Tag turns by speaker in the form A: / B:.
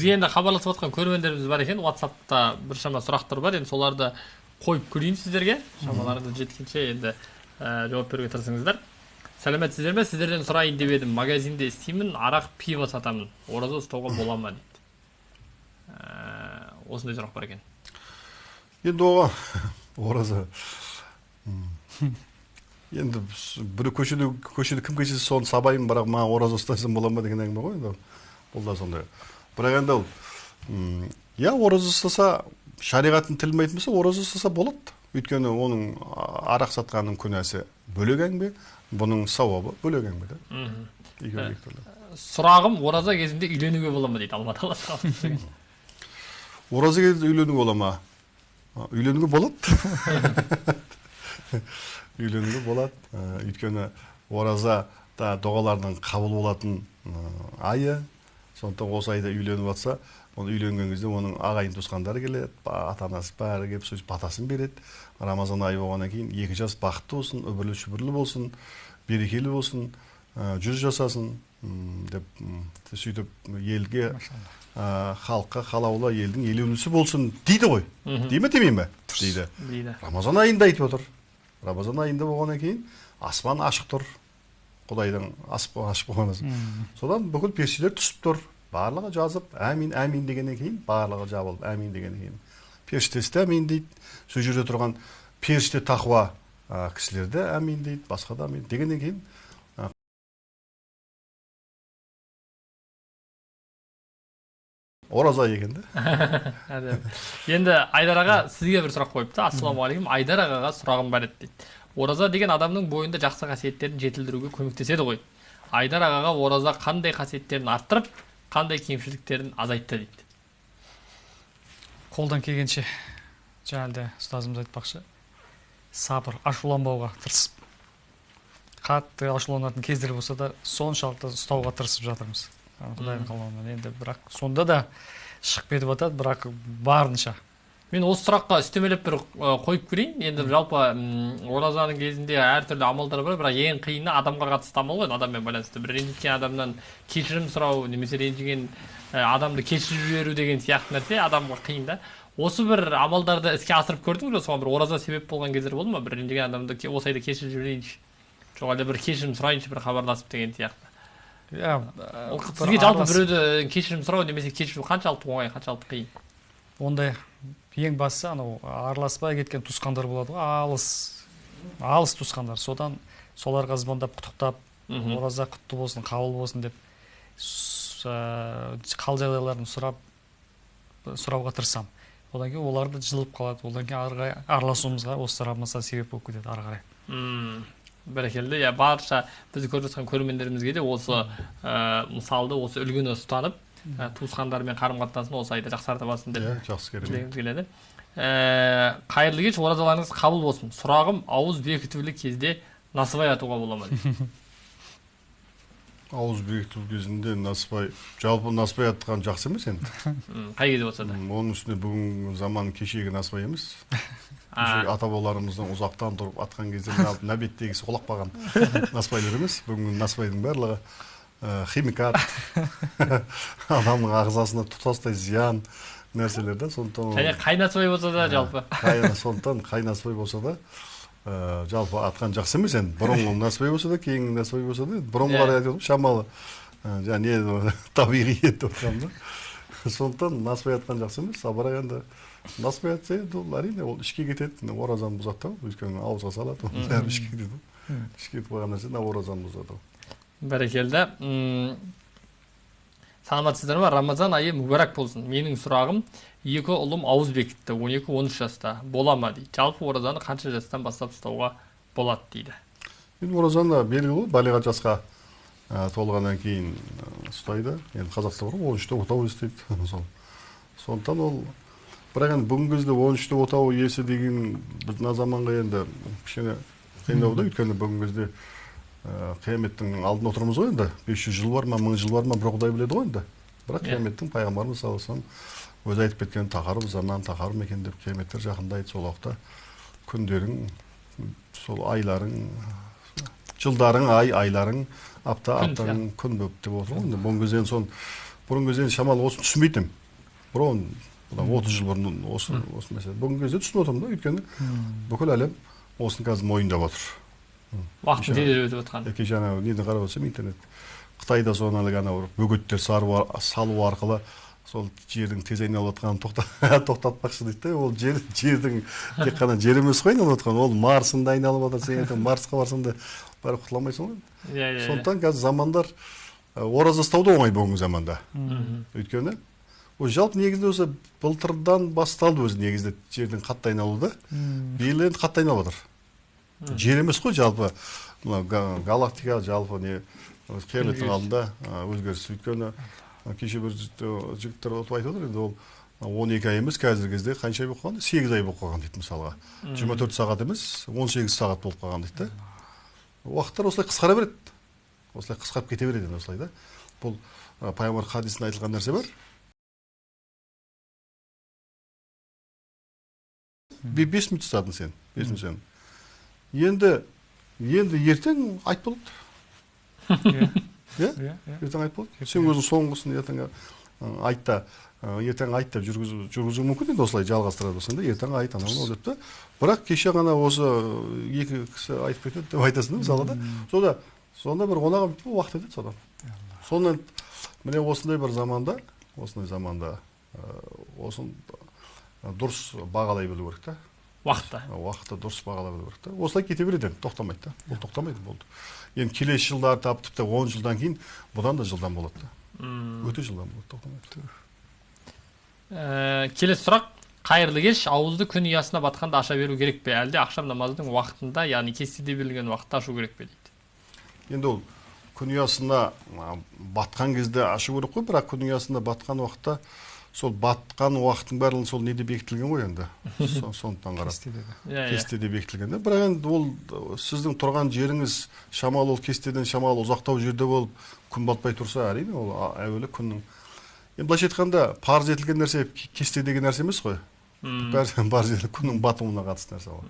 A: бізге енді хабарласып жатқан көрермендеріміз бар екен, WhatsApp'та біршама сұрақтар бар, енді соларды қойып көрейін сіздерге, шамаларыңыз жеткенше енді жауап беруге тырысыңыздар. Сәлеметсіздер ме? Сіздерден сұрайын деп едім. Магазинде істеймін, арақ пиво сатамын. Ораза ұстауға бола ма дейді. Осындай сұрақ бар екен.
B: Енді оған ораза. Енді бір көшеде кім keçсе соны сабаймын, бірақ маған ораза ұстасам бола ма деген әңгіме ғой енді. Бұл да сондай. Бірақ енді ол ораза ұстаса, шариғаттың тілін айтмаса, ораза ұстаса болады. Өйткені оның арақ сатқанның күнәсі бөлек әңгіме, бұның сауабы бөлек әңгіме да.
A: Сұрағым, ораза кезінде үйленуге бола ма дейді Алматылық.
B: Ораза кезінде үйленуге бола ма? Үйленуге болады. Үйленуге болады. Өйткені ораза да дұғалардың қабыл болатын айы. Сондықтан осы айда үйленіп жатса, оны үйленген кезде оның ағайын туысқандары келеді, ата-анасы бәрі келіп сөз батасын береді. Рамазан айы болғаннан кейін 2 жас бақытты болсын, үбірлі-шүбірлі болсын, берекелі болсын, жүз жасасын деп сөйтіп елге, халыққа қалаулы елдің елеулісі болсын дейді ғой. Дей ме, демей ме? Дейді. Рамазан айында айтып отыр. Рамазан айында болғаннан кейін аспан ашық тұр. Құдайдың ашық болғаны. Содан бүкіл періштелер түсіп тұр. Барлығы жазып, әмин, әмин дегеннен кейін, барлығы жабылып, әмин дегеннен кейін. Періштесі де әмин дейді. Сол жерде тұрған періште тақуа кісілер де әмин дейді, басқа да әмин дегеннен кейін. Ораза екен де.
A: Енді Айдар аға сізге бір сұрақ қойыпты. Ассалаумағалейкум, Айдар ағаға сұрағым бар еді дейді. Ораза деген адамның бойында жақсы қасиеттерін жетілдіруге көмектеседі ғой. Айдар ағаға ораза қандай қасиеттерін арттырып, қандай кемшіліктерін азайтты дейді.
C: Қолдан келгенше, жаңағы ұстазымыз айтпақшы, сабыр, ашуланбауға тырысып. Қатты ашуланатын кездер болса да, соншалықты ұстауға тырысып жатырмыз. Құдайдың қалауымен. Енді бірақ сонда да шығып кетіп жатады, бірақ барынша.
A: Мен осы сұраққа үстемелеп бір қойып көрейін. Енді жалпы оразаның кезінде әртүрлі амалдар бар, бірақ ең қиыны адамға қатысты амал ғой, адаммен байланысты. Бір ренжіткен адамнан кешірім сұрау, немесе ренжіген адамды кешіріп жіберу деген сияқты нәрсе адамға қиын да. Осы бір амалдарды іске асырып көрдіңіз бе? Соған бір ораза себеп болған кездер болды ма? Бір ренжіген адамды осы айда кешіріп жіберейінші, жоқ әлде бір кешірім сұрайыншы, бір хабарласып деген сияқты. Сізге жалпы біреуді кешірім сұрау немесе кешіру қаншалықты оңай, қаншалықты қиын?
C: Ондай ең бастысы анау араласпай кеткен туысқандар болады ғой, алыс туысқандар. Содан соларға звондап құттықтап, ораза құтты болсын, қабыл болсын деп қал жағдайларын сұрауға тырысамын. Одан кейін оларды жылып қалады, одан кейін араласуымызға осы Рамазан себеп болып кетеді ары қарай.
A: Бәрекелді. Барша бізді көріп жатқан көрермендерімізге де осы мысалды, осы үлгіні ұстанып, туысқандармен қарым-қатынасын осы айда жақсарта басын деп тілегіміз келеді. Қайырлы кеш, оразаларыңыз қабыл болсын. Сұрағым, ауыз бекітулі кезде насыбай атуға бола ма?
B: Ауыз бекіту кезінде насыбай, жалпы насыбай атқан жақсы емес енді.
A: Қай кезде болса да.
B: Оның үстіне бүгін заман кешегі насыбай емес. Ата-бабаларымыздың ұзақтан тұрып атқан кезде нәбеттегісі құлап қалған насыбайлар емес. Бүгін насыбайдың барлығы химикат, адамның ағзасына тұтастай зиян нәрселер де.
A: Және қай насыбай болса да жалпы.
B: Сондықтан қай насыбай болса да жалпы атқан жақсы емес енді. Бұрынғы насыбай болса да, кейінгі насыбай болса да, бұрынғылар айтып шамалы табиғи ет отырған да. Сондықтан насыбай атқан жақсы емес. Бірақ енді насыбай атса енді ол әрине ол ішке кетеді. Оразаны бұзады, өйткені ауызға салады, бәрі ішке кетеді. Ішке кетіп қойған нәрсе оразаны бұзады.
A: Бәрекелді. Саламатсыздар ма? Рамазан айы мүбәрәк болсын. Менің сұрағым, 2 ұлым ауыз бекітті, 12-13 жаста. Бола ма дейді. Жалпы оразаны қанша жастан бастап ұстауға болады дейді.
B: Енді оразаны белгілі балиғат жасқа толғаннан кейін ұстайды. Енді қазақта бар 13-те отау істейді. Сондықтан ол бірақ енді бүгінгі кезде 13-те отау иесі деген біздің заманға енді кішкене қиындау да, өйткені бүгінгі кезде қияметтің алдына отырмыз ғой енді. 500 жыл бар ма, 1000 жыл бар ма, бір Құдай біледі ғой енді. Бірақ қияметтің пайғамбарымыз саллаллаху алейхи вассалам өзі айтып кеткен тақарып заман, тақарып екен деп, қияметтер жақындайды. Сол уақытта күндерің, сол айларың, жылдарың, айларың, аптаң күн болып деп отыр ғой. Бұл кезде бұрынғы кезде шамалы осыны түсінбейтінмін. Бұрын 30 жыл бұрын осы мәселе. Бүгінгі кезде түсініп отырмын да, өйткені бүкіл әлем осыны қазір мойындап отыр.
A: Уақыт тез өтіп жатқан.
B: Яки жаңағы неден қарап отырсам интернет. Қытайда соны ана бөгеттер салу арқылы сол жердің тез айналып жатқанын тоқтатпақшы дейді да. Ол жердің тек қана жер емес қой айналып жатқан. Ол Марсында айналып жатыр. Сен ертең Марсқа барсаң да бәрі құтыла алмайсың ғой. Сондықтан қазір замандар ораза ұстау да оңай бүгінгі заманда. Өйткені ол жалпы негізде осы былтырдан басталды өзі негізде жердің қатты айналуы да. Биыл енді қатты айналып жатыр. Жер емес қой жалпы галактика жалпы не қияметтің алдында өзгеріс. Өйткені кеше бір жігіттер отып айтып отыр, енді ол 12 ай емес, қазіргі кезде қанша ай болып қалған? 8 ай болып қалған дейді мысалға. 24 сағат емес, 18 сағат болып қалған дейді. Уақыттар осылай қысқара береді. Осылай қысқарып кете береді осылай да. Бұл пайғамбар хадисінде айтылған нәрсе бар. 5 минут ұстадың сен, 5 минут сен. Енді ертең айт болады. Ертең айт болады. Сен өзің соңғысын ертең айтта, ертең айт деп жүргізу мүмкін енді осылай жалғастырады болсаң да, ертең айт анау деп та. Бірақ кеше ғана осы екі кісі айтып кетеді деп айтасың да мысалға да. Сонда бір 10 уақыт өтеді содан. Сонымен міне осындай бір заманда, осын дұрыс бағалай білу керек та. Уақытты дұрыс бағалай білу керек та. Осылай кете береді, тоқтамайды да. Ол тоқтамайды болды. Енді келесі жылдар тіпті 10 жылдан кейін бұдан да жылдан болады да. Өте жылдан болады, тоқтамайды.
A: Келесі сұрақ, қайырлы кеш, ауызды күн ұясына батқанда аша беру керек пе? Әлде ақшам намазының уақытында, яғни кестеде берілген уақытта ашу керек пе дейді.
B: Енді ол күн ұясына батқан кезде ашу керек қой, бірақ күн ұясына батқан уақытта сол батқан уақыттың барлығы сол неде бекітілген ғой енді. Сондықтан қарап. Кестеде бекітілген. Бірақ енді ол сіздің тұрған жеріңіз шамалы ол кестеден шамалы ұзақтау жерде болып күн батпай тұрса, әрине ол әуелі күннің. Енді былайша айтқанда парыз етілген нәрсе кестедегі нәрсе емес қой. Бәрі күннің батуына қатысты нәрсе ол.